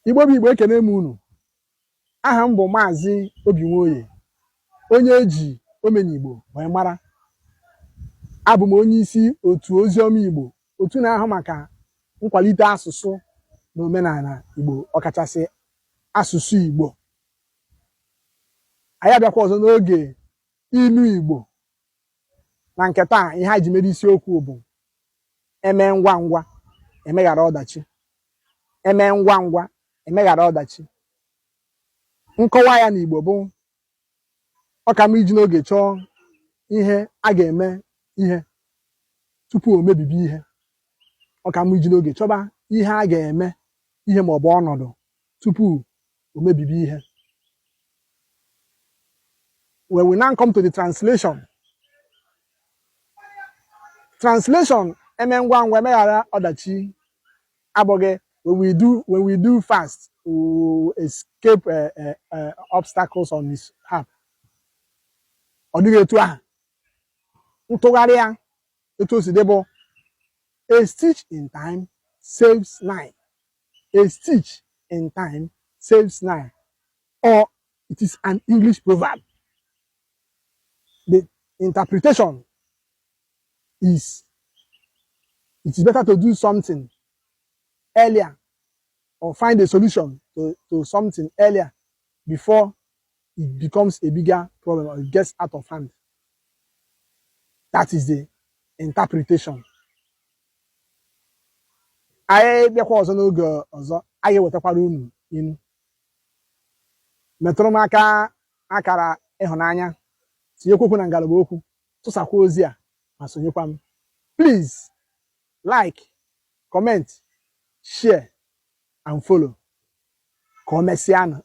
Igbo bụ Igbo, ekene m unu. Aha m bụ Maazị Obinwoye, onye eji omenigbo wee mara. Abụ m onye isi otu oziọma Igbo, otu na-ahụ maka nkwalite asụsụ na omenala Igbo, ọkachasị asụsụ Igbo. Anyị abịakwa ọzọ n'oge ilu Igbo. Na nke taa, ihe anyị ji mere isiokwu bụ eme ngwa ngwa emeghara ọdachi. Eme ngwa ngwa emeghara ọdachi. Nkọwa ya n'Igbo bụ ọ ka mma iji n'oge chọọ ihe a ga-eme ihe tupu o mebibi ihe. Ọ ka mma iji n'oge chọba ihe a ga-eme ihe maọbụ ọnọdụ tupu o mebibi ihe. When we now come to the translation. Translation eme ngwa ngwa emeghara ọdachi abụghị when we do fast, we will escape obstacles on his path. Ọ dịghị etu ahụ. Ntụgharị ya etu o si dị bụ a stitch in time saves nine. A stitch in time saves nine. Or it is an English proverb. The interpretation is it is better to do something earlier or find a solution to something earlier before it becomes a bigger problem or it gets out of hand. That is the interpretation. Anyị bịakwa ọzọ n'oge ọzọ, anyị wetakwara unu inu. Metụrụ m aka akara ịhụnanya, tinyekwa okwu na ngalaba okwu, tụsakwa ozi a ma sonyekwa m. Please like, comment, share and follow. Ka o mesịanụ.